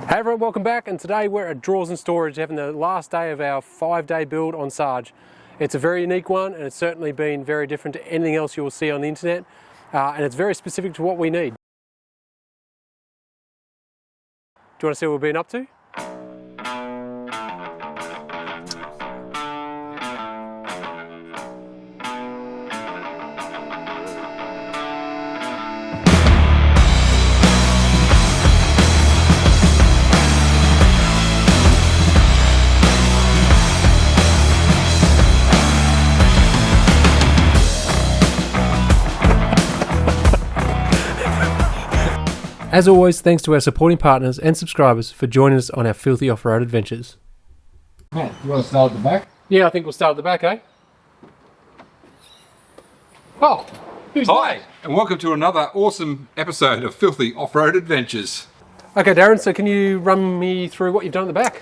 Hey everyone, welcome back, and today we're at Drawers and Storage having the last day of our 5-day build on Sarge. It's a very unique one, and it's certainly been very different to anything else you will see on the internet, and it's very specific to what we need. Do you want to see what we've been up to? As always, thanks to our supporting partners and subscribers for joining us on our filthy off-road adventures. Matt, you want to start at the back? Yeah, I think we'll start at the back, eh? Oh, who's Hi, and welcome to another awesome episode of Filthy Off-Road Adventures. Okay, Darren, so can you run me through what you've done at the back?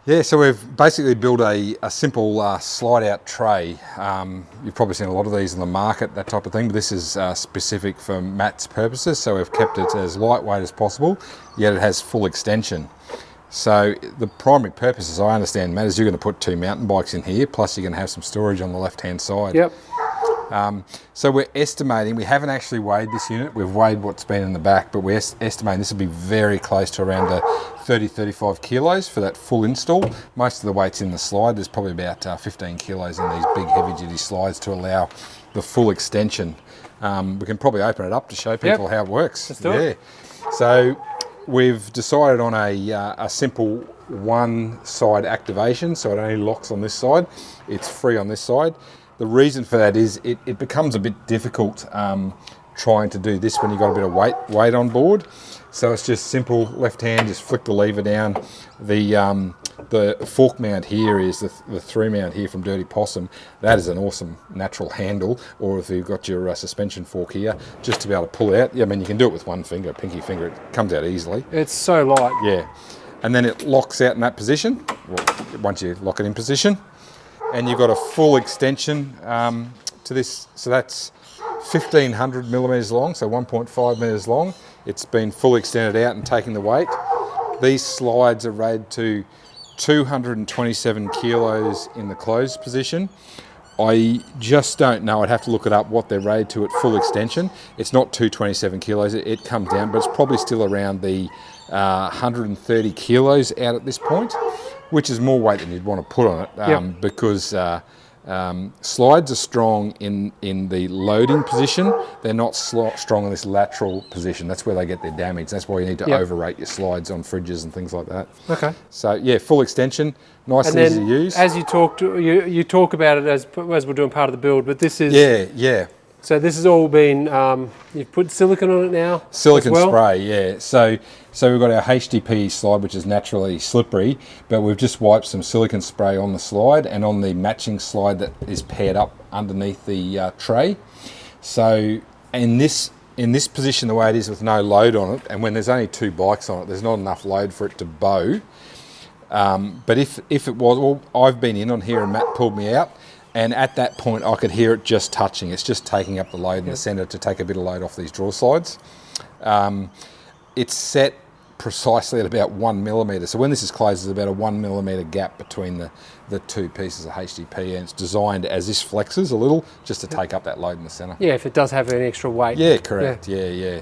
Yeah, so we've basically built a simple slide-out tray. You've probably seen a lot of these in the market, that type of thing, but this is specific for Matt's purposes, so we've kept it as lightweight as possible, yet it has full extension. So the primary purpose, as I understand, Matt, is you're going to put 2 mountain bikes in here, plus you're going to have some storage on the left-hand side. Yep. So we're estimating, we haven't actually weighed this unit, we've weighed what's been in the back, but we're estimating this will be very close to around 30-35 kilos for that full install. Most of the weight's in the slide. There's probably about 15 kilos in these big heavy duty slides to allow the full extension. We can probably open it up to show people how it works. Let's do it. So we've decided on a simple one side activation, so it only locks on this side. It's free on this side. The reason for that is it becomes a bit difficult trying to do this when you've got a bit of weight on board. So it's just simple left hand, just flick the lever down. The fork mount here is the through mount here from Dirty Possum. That is an awesome natural handle, or if you've got your suspension fork here, just to be able to pull out. Yeah, I mean, you can do it with one finger, pinky finger, it comes out easily. It's so light. Yeah, and then it locks out in that position, once you lock it in position. And you've got a full extension to this, so that's 1,500 millimetres long, so 1.5 metres long. It's been fully extended out and taking the weight. These slides are rated to 227 kilos in the closed position. I just don't know, I'd have to look it up what they're rated to at full extension. It's not 227 kilos, it comes down, but it's probably still around the 130 kilos out at this point, which is more weight than you'd want to put on it, because slides are strong in the loading position. They're not strong in this lateral position. That's where they get their damage. That's why you need to overrate your slides on fridges and things like that. Okay. So yeah, full extension, nice and easy to use. As you talk about it as we're doing part of the build, but this is So this has all been, you've put silicone on it now? Silicone spray, yeah. So we've got our HDP slide, which is naturally slippery, but we've just wiped some silicone spray on the slide and on the matching slide that is paired up underneath the tray. So in this position, the way it is with no load on it, and when there's only 2 bikes on it, there's not enough load for it to bow. But if it was, well, I've been in on here and Matt pulled me out, and at that point I could hear it just touching. It's just taking up the load in the centre to take a bit of load off these draw slides. It's set precisely at about 1 millimetre. So when this is closed, there's about a 1 millimetre gap between the 2 pieces of HDP, and it's designed as this flexes a little just to take up that load in the centre. Yeah, if it does have any extra weight. Yeah, correct. Yeah.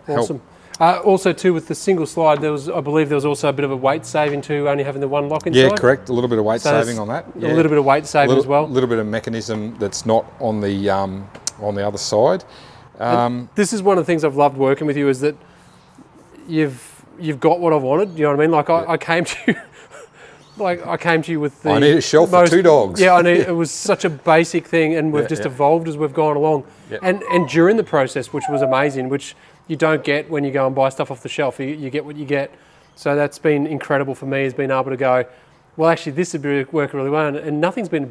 Awesome. Also too, with the single slide, I believe there was also a bit of a weight saving to only having the one lock inside. Yeah, correct. A little bit of weight saving on that. A little bit of weight saving as well. A little bit of mechanism that's not on the other side. This is one of the things I've loved working with you, is that you've got what I wanted. You know what I mean? Like I came to you. I came to you with the... I need a shelf for 2 dogs. Yeah, it was such a basic thing, and we've just evolved as we've gone along. Yeah. And during the process, which was amazing, which you don't get when you go and buy stuff off the shelf. You get what you get. So that's been incredible for me, is being able to go, well, actually, this would work really well, and nothing's been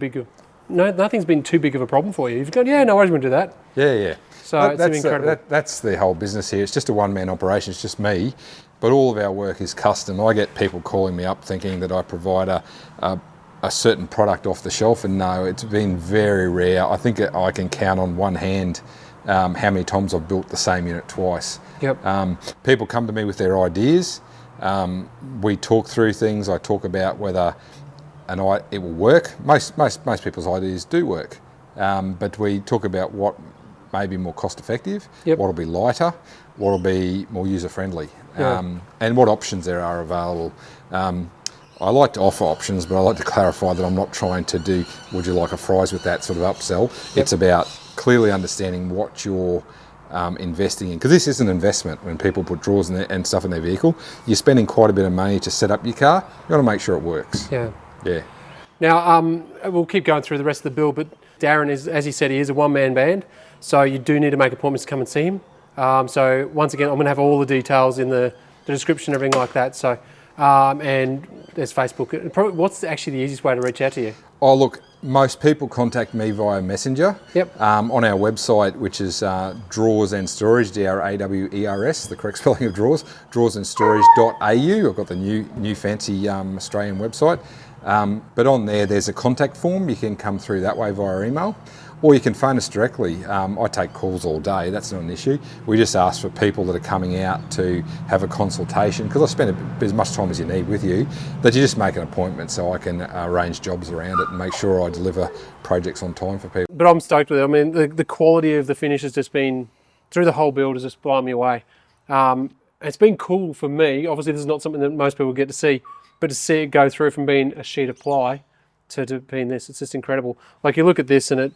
too big of a problem for you. You've gone, yeah, no worries, we'll do that. Yeah. So it's been incredible. That's the whole business here. It's just a one-man operation. It's just me. But all of our work is custom. I get people calling me up thinking that I provide a certain product off the shelf, and no, it's been very rare. I think I can count on one hand how many times I've built the same unit twice. Yep. People come to me with their ideas. We talk through things. I talk about whether it will work. Most people's ideas do work, but we talk about what may be more cost effective, what will be lighter, what will be more user friendly, and what options there are available. I like to offer options, but I like to clarify that I'm not trying to do, would you like a fries with that sort of upsell. It's about clearly understanding what you're investing in, because this is an investment. When people put drawers and stuff in their vehicle, you're spending quite a bit of money to set up your car. You want to make sure it works. Yeah. Now, we'll keep going through the rest of the build, but Darren is, as he said, he is a one-man band, so you do need to make appointments to come and see him. So once again, I'm going to have all the details in the description, everything like that. So, and there's Facebook. What's actually the easiest way to reach out to you? Oh, look, most people contact me via Messenger. On our website, which is Drawers and Storage, DRAWERS, the correct spelling of drawers, drawersandStorage.au. I've got the new fancy Australian website. But on there's a contact form. You can come through that way via email, or you can phone us directly. I take calls all day, that's not an issue. We just ask for people that are coming out to have a consultation, because I spend as much time as you need with you, that you just make an appointment so I can arrange jobs around it and make sure I deliver projects on time for people. But I'm stoked with it. I mean, the quality of the finish has just been, through the whole build, has just blown me away. It's been cool for me. Obviously, this is not something that most people get to see, but to see it go through from being a sheet of ply to being this, it's just incredible. Like, you look at this and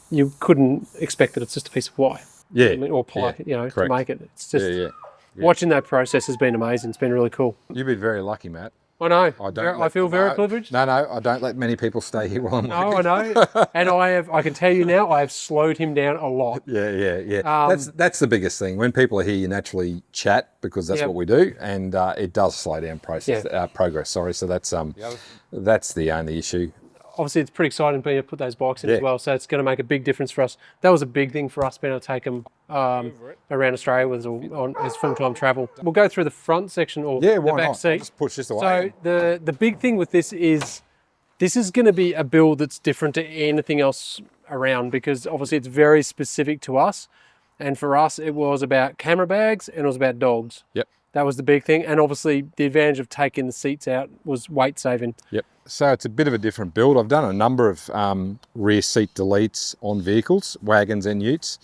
you couldn't expect that it's just a piece of ply. Or ply, to make it. It's just, watching that process has been amazing. It's been really cool. You've been very lucky, Matt. I know. I feel very privileged. No, I don't let many people stay here while I'm working. No, I know. And I can tell you now, I have slowed him down a lot. Yeah. That's the biggest thing. When people are here, you naturally chat, because that's what we do, and it does slow down progress. Sorry, so that's the only issue. Obviously, it's pretty exciting being able to put those bikes in as well, so it's going to make a big difference for us. That was a big thing for us, being able to take them around Australia with on his full-time travel. We'll go through the front section or the back seat. Just push this away. So the big thing with this is going to be a build that's different to anything else around, because obviously it's very specific to us. And for us, it was about camera bags and it was about dogs. That was the big thing. And obviously the advantage of taking the seats out was weight saving. So it's a bit of a different build. I've done a number of rear seat deletes on vehicles, wagons and utes,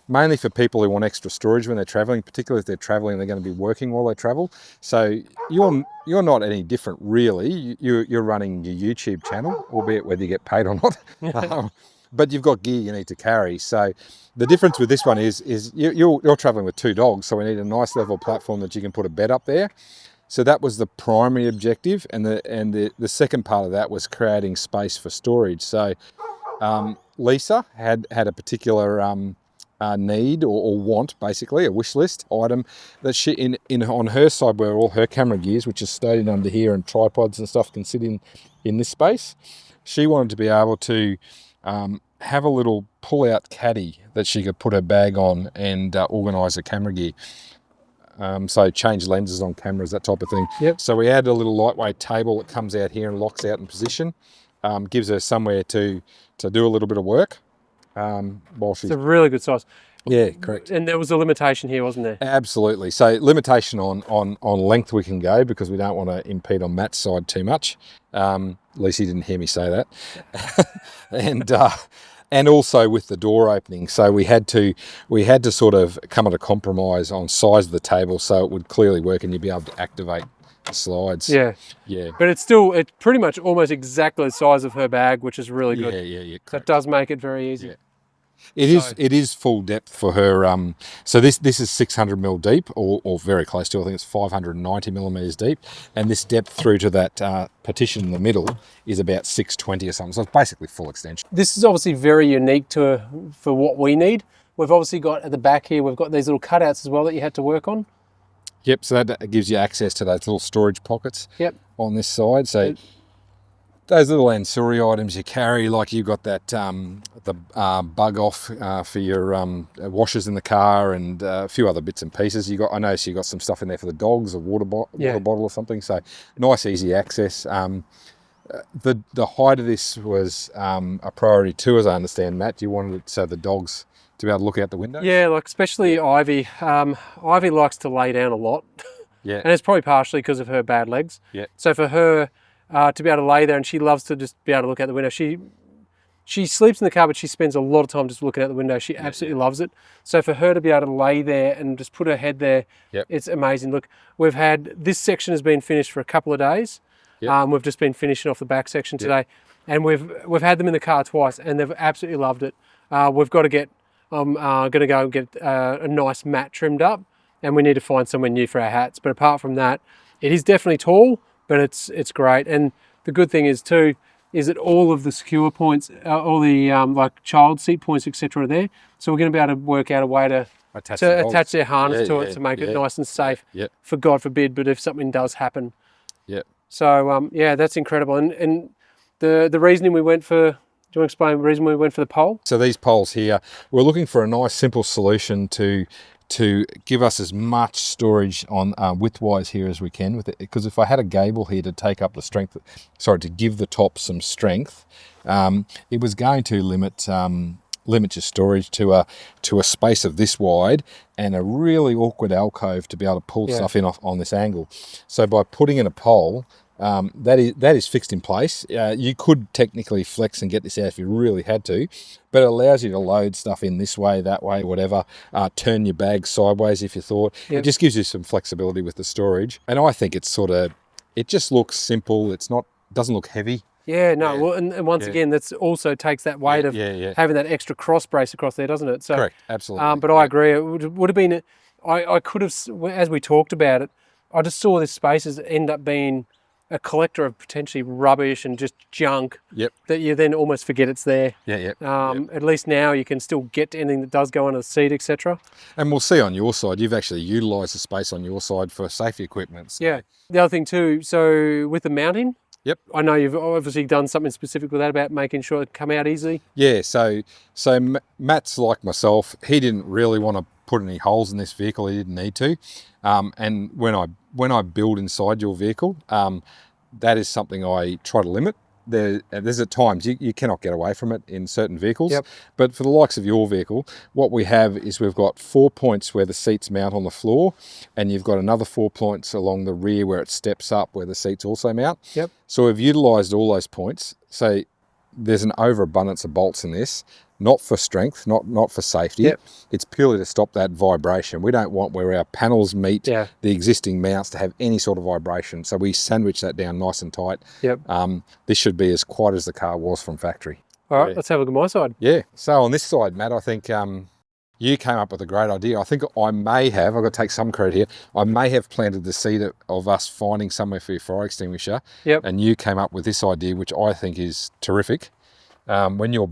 mainly for people who want extra storage when they're traveling, particularly if they're traveling and they're going to be working while they travel. So you're not any different, really. You're running your YouTube channel, albeit whether you get paid or not. But you've got gear you need to carry. So the difference with this one is you're traveling with two dogs, so we need a nice level platform that you can put a bed up there. So that was the primary objective, and the second part of that was creating space for storage. So Lisa had a particular need or want, basically a wish list item, that she in on her side, where all her camera gears, which is stowed in under here, and tripods and stuff, can sit in this space. She wanted to be able to have a little pull-out caddy that she could put her bag on and organise her camera gear. So change lenses on cameras, that type of thing. So we added a little lightweight table that comes out here and locks out in position. Gives her somewhere to do a little bit of work while she's... It's a really good size. Yeah, correct. And there was a limitation here, wasn't there? Absolutely. So limitation on length we can go, because we don't want to impede on Matt's side too much. At least he didn't hear me say that. And also with the door opening. So we had to sort of come at a compromise on size of the table so it would clearly work and you'd be able to activate the slides. Yeah. But it's pretty much almost exactly the size of her bag, which is really good. Yeah. So it does make it very easy. It is full depth for her. So this is 600 mil deep, or very close to. I think it's 590 millimeters deep, and this depth through to that partition in the middle is about 620 or something. So it's basically full extension. This is obviously very unique for what we need. We've obviously got at the back here, we've got these little cutouts as well that you had to work on. Yep. So that gives you access to those little storage pockets. On this side. So those little ancillary items you carry, like you've got that the bug off for your washers in the car, and a few other bits and pieces. I noticed you got some stuff in there for the dogs, a water bottle or something. So nice, easy access. The height of this was a priority too, as I understand, Matt. You wanted it so the dogs to be able to look out the window. Yeah, like especially Ivy. Ivy likes to lay down a lot. Yeah. And it's probably partially because of her bad legs. Yeah. So for her to be able to lay there, and she loves to just be able to look out the window. She sleeps in the car, but she spends a lot of time just looking out the window. She absolutely loves it. So for her to be able to lay there and just put her head there, it's amazing. Look, we've had, this section has been finished for a couple of days. We've just been finishing off the back section today. And we've had them in the car twice, and they've absolutely loved it. We've got to get, I'm going to go and get a nice mat trimmed up, and we need to find somewhere new for our hats. But apart from that, it is definitely tall, but it's great. And the good thing is too, is that all of the secure points, all the like child seat points, etc. are there. So we're going to be able to work out a way to attach their harness to it to make it nice and safe. For God forbid, but if something does happen. So yeah, that's incredible. And the reasoning we went for, do you want to explain the reason we went for the pole? So these poles here, we're looking for a nice simple solution to give us as much storage on width-wise here as we can with it. Because if I had a gable here to take up the strength, to give the top some strength, it was going to limit your storage to a space of this wide and a really awkward alcove to be able to pull stuff in off on this angle. So by putting in a pole, that is fixed in place. You could technically flex and get this out if you really had to, but it allows you to load stuff in this way, that way, whatever. Turn your bag sideways if you thought. It just gives you some flexibility with the storage. And I think it's it just looks simple. Doesn't look heavy. Yeah, no. Well, and once again, that's also takes that weight of having that extra cross brace across there, doesn't it? So, correct, absolutely. But I agree. It would have been. I could have, as we talked about it, I just saw this space as end up being a collector of potentially rubbish and just junk that you then almost forget it's there. At least now you can still get to anything that does go under the seat, etc. And we'll see on your side, you've actually utilised the space on your side for safety equipment. So. Yeah. The other thing too, so with the mounting, I know you've obviously done something specific with that about making sure it come out easy. Yeah, so Matt's like myself, he didn't really want to put any holes in this vehicle, he didn't need to. And when I build inside your vehicle, that is something I try to limit. There's at times you cannot get away from it in certain vehicles, but for the likes of your vehicle, what we have is we've got 4 points where the seats mount on the floor, and you've got another 4 points along the rear where it steps up where the seats also mount. So we've utilised all those points. So there's an overabundance of bolts in this, not for strength, not for safety. It's purely to stop that vibration. We don't want where our panels meet the existing mounts to have any sort of vibration. So we sandwich that down nice and tight. This should be as quiet as the car was from factory. All right, let's have a look at my side. So on this side, Matt, I think you came up with a great idea. I think I may have, I've got to take some credit here, I may have planted the seed of us finding somewhere for your fire extinguisher. And you came up with this idea, which I think is terrific. When your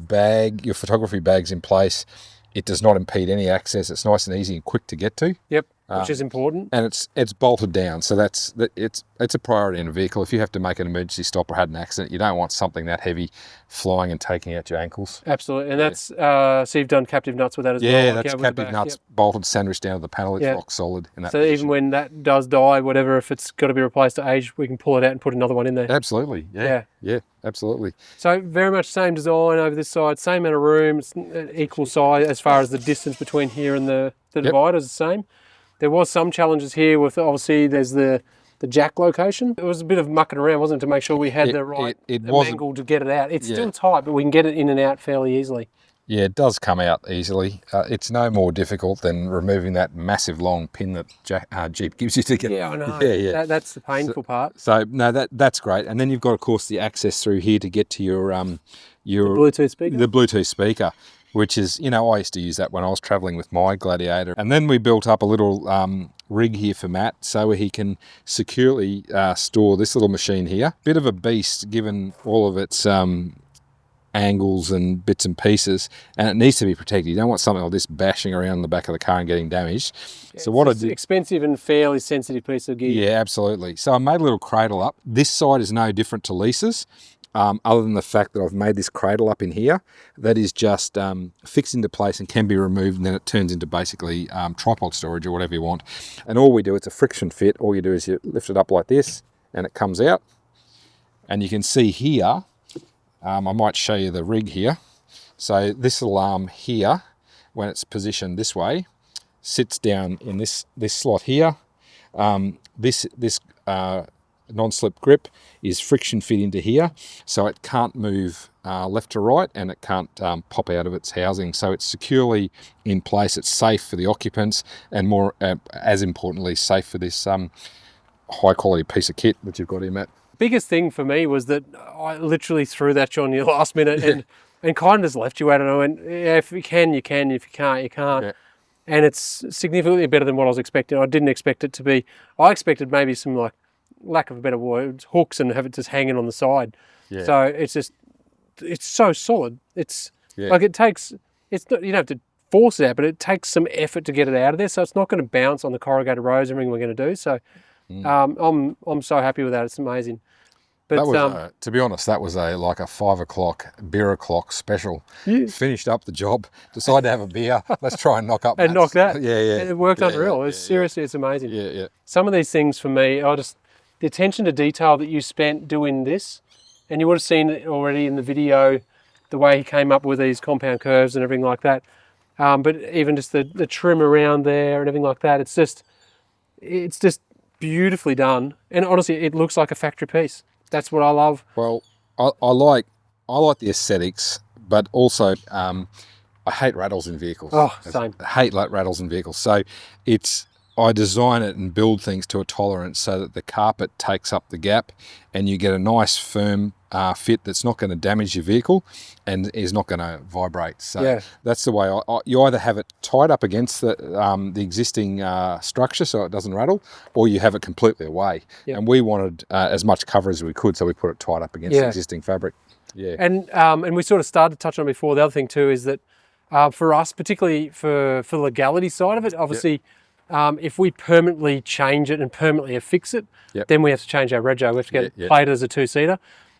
photography bag's in place, it does not impede any access. It's nice and easy and quick to get to. Which is important. And it's bolted down, so it's a priority in a vehicle. If you have to make an emergency stop or had an accident, you don't want something that heavy flying and taking out your ankles. Absolutely, and that's so you've done captive nuts with that as well. Yeah, that's captive nuts bolted, sandwiched down to the panel. It's rock solid in that position. Even when that does die, whatever, if it's got to be replaced to age, we can pull it out and put another one in there. Absolutely, yeah, absolutely. So very much same design over this side, same amount of room, it's equal size as far as the distance between here and the divider is the same. There was some challenges here with, obviously, there's the jack location. It was a bit of mucking around, wasn't it, to make sure we had the right angle to get it out. It's still tight, but we can get it in and out fairly easily. Yeah, it does come out easily. It's no more difficult than removing that massive long pin that Jeep gives you to get it. Yeah, I know. That's the painful part. So, no, that's great. And then you've got, of course, the access through here to get to your Bluetooth speaker. The Bluetooth speaker, which is, I used to use that when I was traveling with my Gladiator. And then we built up a little rig here for Matt so he can securely store this little machine here. Bit of a beast given all of its angles and bits and pieces, and it needs to be protected. You don't want something like this bashing around the back of the car and getting damaged. So what I did, expensive and fairly sensitive piece of gear. Yeah, absolutely. So I made a little cradle up. This side is no different to Lisa's, other than the fact that I've made this cradle up in here that is just fixed into place and can be removed, and then it turns into basically tripod storage or whatever you want. And all we do, it's a friction fit. All you do is you lift it up like this and it comes out. And you can see here, I might show you the rig here. So this alarm here, when it's positioned this way, sits down in this slot here. This non-slip grip is friction fit into here, so it can't move left to right, and it can't pop out of its housing. So it's securely in place. It's safe for the occupants, and more as importantly, safe for this high quality piece of kit that you've got here, Matt. Biggest thing for me was that I literally threw that on you last minute and kind of just left you at it. I went, yeah, if you can, you can. If you can't, you can't. Yeah. And it's significantly better than what I was expecting. I didn't expect it to be. I expected maybe some, like, lack of a better word, hooks, and have it just hanging on the side. Yeah. So it's just, it's so solid. It's like it takes, it's not, you don't have to force it out, but it takes some effort to get it out of there. So it's not going to bounce on the corrugated roads, everything we're going to do. So I'm so happy with that. It's amazing. But that was, to be honest, that was like a 5 o'clock beer o'clock special. Yeah. Finished up the job, decided to have a beer. Let's try and knock up. And knock that. Yeah, yeah. And it worked unreal. It's seriously, it's amazing. Yeah, yeah. Some of these things for me, the attention to detail that you spent doing this, and you would have seen it already in the video, the way he came up with these compound curves and everything like that. But even just the trim around there and everything like that, it's just beautifully done. And honestly, it looks like a factory piece. That's what I love. Well, I like the aesthetics, but also I hate rattles in vehicles. Oh, same. I hate rattles in vehicles. So I design it and build things to a tolerance so that the carpet takes up the gap, and you get a nice firm fit that's not going to damage your vehicle and is not going to vibrate. So that's the way you either have it tied up against the existing structure so it doesn't rattle, or you have it completely away. Yep. And we wanted as much cover as we could, so we put it tied up against the existing fabric. Yeah. And we sort of started to touch on before. The other thing too is that for us, particularly for the legality side of it, obviously. If we permanently change it and permanently affix it, then we have to change our rego. We have to get it plated as a 2-seater.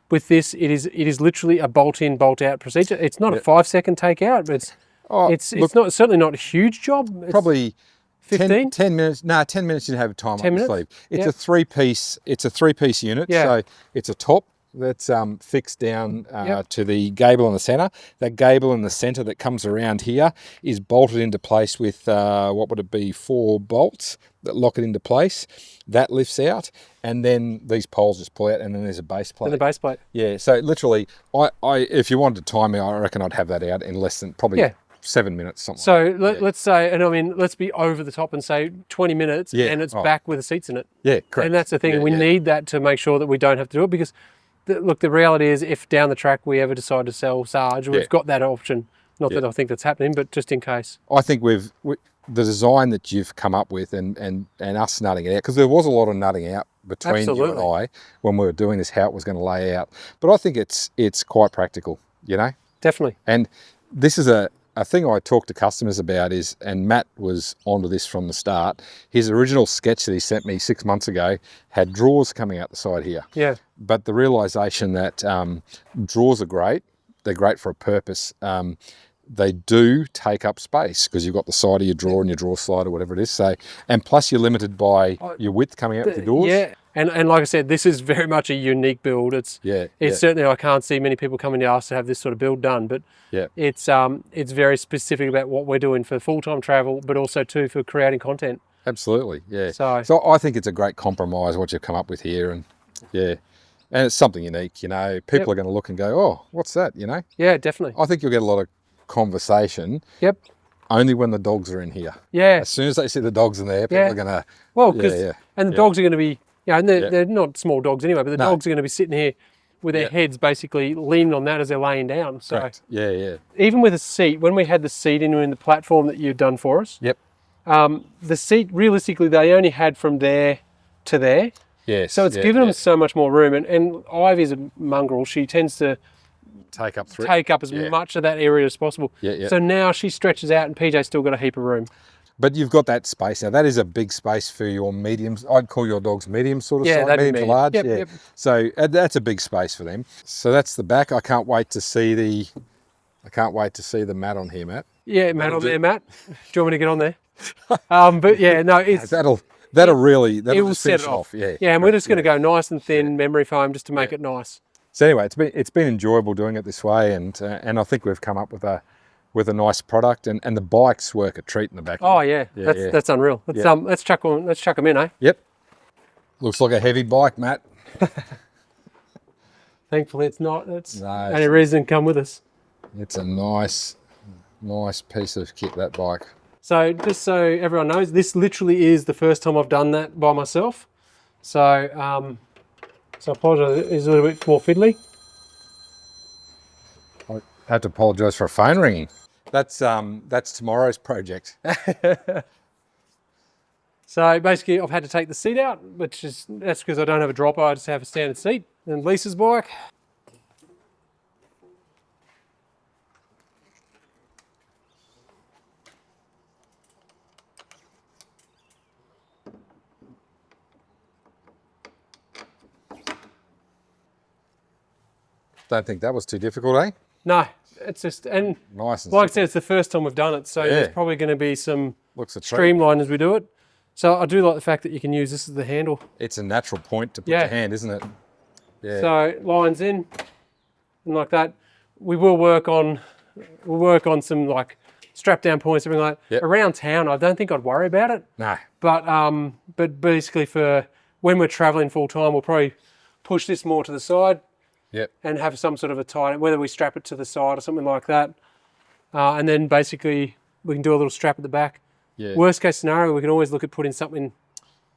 With this, it is literally a bolt-in, bolt-out procedure. It's not a 5-second take-out, but it's certainly not a huge job. It's probably 15? 10 minutes. No, 10 minutes you have time up your sleeve. It's a three-piece. It's a three-piece unit. So it's a top that's fixed down to the gable in the centre. That gable in the centre that comes around here is bolted into place with, what would it be, 4 bolts that lock it into place. That lifts out, and then these poles just pull out, and then there's a base plate. And the base plate. Yeah, so literally, if you wanted to time me, I reckon I'd have that out in less than probably 7 minutes, something. So let's say, and I mean, let's be over the top and say 20 minutes, and it's back with the seats in it. Yeah, correct. And that's the thing. We need that to make sure that we don't have to do it, because look, the reality is, if down the track we ever decide to sell Sarge, we've got that option. Not that I think that's happening, but just in case. I think the design that you've come up with and us nutting it out, because there was a lot of nutting out between you and I when we were doing this, how it was going to lay out. But I think it's quite practical, you know? Definitely. And this is a thing I talk to customers about is, and Matt was onto this from the start, his original sketch that he sent me 6 months ago had drawers coming out the side here. Yeah. But the realisation that drawers are great, they're great for a purpose. They do take up space because you've got the side of your drawer and your drawer slide or whatever it is. So, and plus you're limited by your width coming out with your doors. Yeah. And like I said, this is very much a unique build. It's certainly, I can't see many people coming to us to have this sort of build done, but it's very specific about what we're doing for full-time travel, but also too for creating content. Absolutely, yeah. So I think it's a great compromise what you've come up with here, and and it's something unique, you know. People are going to look and go, oh, what's that, you know? Yeah, definitely. I think you'll get a lot of conversation. Yep. Only when the dogs are in here. Yeah. As soon as they see the dogs in there, people are going to... Well, because and the dogs are going to be... Yeah, and they're not small dogs anyway, but the dogs are going to be sitting here with their heads basically leaning on that as they're laying down. So correct. Yeah. Even with a seat, when we had the seat in the platform that you'd done for us, the seat, realistically, they only had from there to there. Yes. So it's given them so much more room. And Ivy's a mongrel. She tends to take up as much of that area as possible. So now she stretches out and PJ's still got a heap of room. But you've got that space now. That is a big space for your mediums. I'd call your dogs medium sort of size, medium to large. Yep. So that's a big space for them. So that's the back. I can't wait to see the mat on here, Matt. Yeah, mat on there, Matt. Do you want me to get on there? But yeah, no, it's that'll just set it off. Yeah, and we're just going to go nice and thin memory foam just to make it nice. So anyway, it's been enjoyable doing it this way, and I think we've come up with a nice product, and the bikes work a treat in the back. Oh yeah, that's unreal. Let's chuck them in, eh? Yep. Looks like a heavy bike, Matt. Thankfully, it's not. It's No, only reason come with us. it's a nice piece of kit, that bike. So just so everyone knows, this literally is the first time I've done that by myself. So, so I apologise, it's a little bit more fiddly. I have to apologise for a phone ringing. That's tomorrow's project. So basically, I've had to take the seat out, that's because I don't have a dropper. I just have a standard seat. And Lisa's bike. Don't think that was too difficult, eh? No, it's just, and Nice and like I simple. said, it's the first time we've done it, so there's probably going to be some Looks a treat. streamline as we do it. So I do like the fact that you can use this as the handle. It's a natural point to put your hand, isn't it? Yeah. So lines in and like that. We'll work on some like strap down points, everything like that. Yep. Around town, I don't think I'd worry about it. No. But basically for when we're traveling full time, we'll probably push this more to the side. Yep. And have some sort of a tie, whether we strap it to the side or something like that. And then basically we can do a little strap at the back. Yeah. Worst case scenario, we can always look at putting something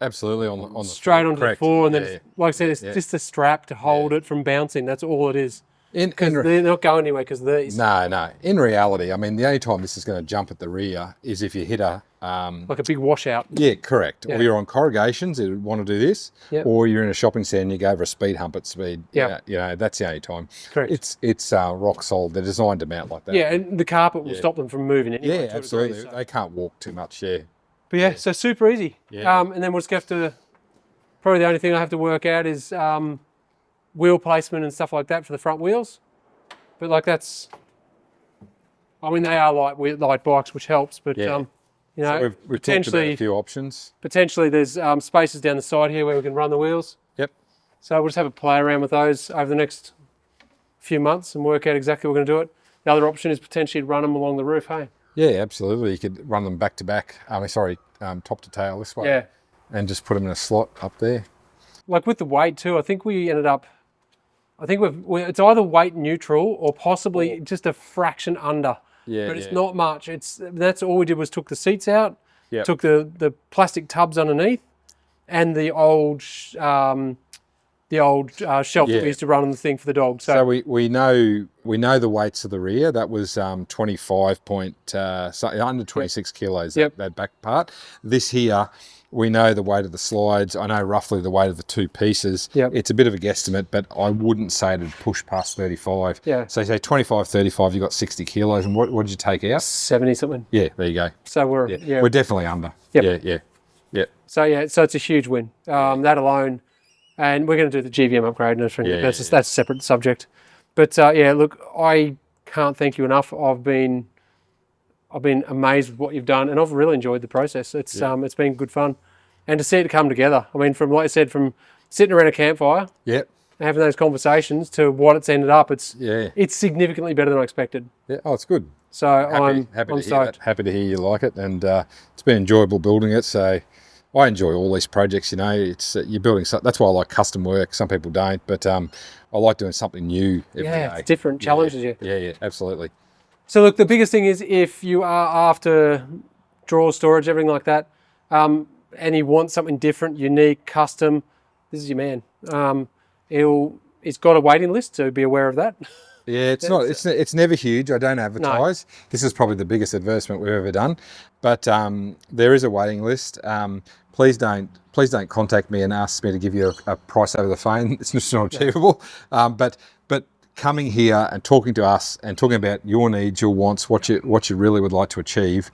Absolutely on the straight onto the floor, and then, Yeah. like I said, it's just a strap to hold it from bouncing. That's all it is. Because In they're not going anywhere because these. No. In reality, I mean, the only time this is going to jump at the rear is if you hit a... Like a big washout. Yeah, correct. Yeah. Or you're on corrugations, you want to do this. Yep. Or you're in a shopping centre and you go over a speed hump at speed. Yep. You know, that's the only time. Correct. It's rock solid. They're designed to mount like that. Yeah, and the carpet will stop them from moving anyway. Yeah, absolutely. They can't walk too much, yeah. But yeah, so super easy. Yeah. And then we'll just have to, probably the only thing I have to work out is wheel placement and stuff like that for the front wheels. But like that's, I mean, they are light bikes, which helps. But you know, So we've talked about a few options. Potentially, there's spaces down the side here where we can run the wheels. Yep. So we'll just have a play around with those over the next few months and work out exactly what we're going to do it. The other option is potentially run them along the roof. Hey. Yeah, absolutely. You could run them back to back. Top to tail this way. Yeah. And just put them in a slot up there. Like with the weight too, I think we ended up. I think it's either weight neutral or possibly just a fraction under. Yeah, but it's not much. That's all we did was took the seats out, took the plastic tubs underneath, and the old shelf that we used to run on the thing for the dog. So we know the weights of the rear. That was 25 point under 26 kilos. That back part. This here. We know the weight of the slides. I know roughly the weight of the two pieces. Yep. It's a bit of a guesstimate, but I wouldn't say it'd push past 35. Yeah. So say 25, 35, you got 60 kilos. And what did you take out? 70 something. Yeah, there you go. So we're definitely under. Yep. Yeah. So it's a huge win. That alone, and we're going to do the GVM upgrade and everything. That's a separate subject. But look, I can't thank you enough. I've been amazed with what you've done, and I've really enjoyed the process. It's been good fun, and to see it come together. I mean, from like I said, from sitting around a campfire, and having those conversations to what it's ended up, it's significantly better than I expected. Yeah. Oh, it's good. So I'm stoked. Happy to hear you like it, and it's been enjoyable building it. So I enjoy all these projects. You know, it's you're building. That's why I like custom work. Some people don't, but I like doing something new every day. It's different, challenges you. Yeah, absolutely. So look, the biggest thing is if you are after drawer storage, everything like that, and you want something different, unique, custom, this is your man. It's got a waiting list, so be aware of that. Yeah, it's never huge. I don't advertise. No. This is probably the biggest advertisement we've ever done, but there is a waiting list. Please don't contact me and ask me to give you a price over the phone. It's just not achievable. But coming here and talking to us and talking about your needs, your wants, what you really would like to achieve,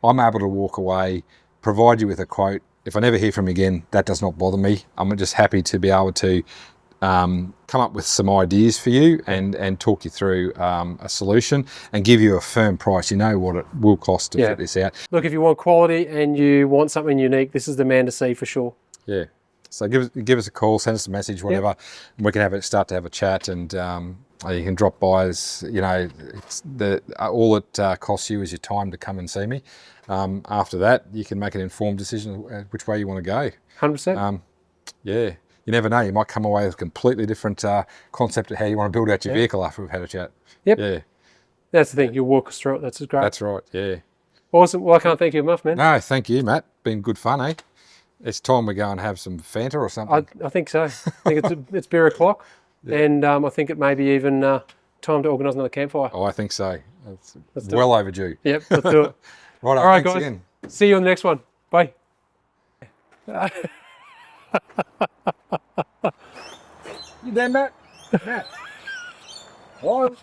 I'm able to walk away, provide you with a quote. If I never hear from you again, that does not bother me. I'm just happy to be able to come up with some ideas for you and talk you through a solution and give you a firm price. You know what it will cost to fit this out. Look, if you want quality and you want something unique, this is the man to see for sure. Yeah. So give us a call, send us a message, whatever, and we can start to have a chat, and you can drop by. All it costs you is your time to come and see me. After that, you can make an informed decision which way you want to go. 100%. Yeah. You never know. You might come away with a completely different concept of how you want to build out your vehicle after we've had a chat. Yep. Yeah. That's the thing. You'll walk us through it. That's great. That's right. Yeah. Awesome. Well, I can't thank you enough, man. No, thank you, Matt. Been good fun, eh? It's time we go and have some Fanta or something. I think so. I think it's beer o'clock, and I think it may be even time to organise another campfire. Oh, I think so. It's well overdue. Yep, let's do it. Right, all right, thanks guys. again. See you on the next one. Bye. You there, Matt? Matt. Hello?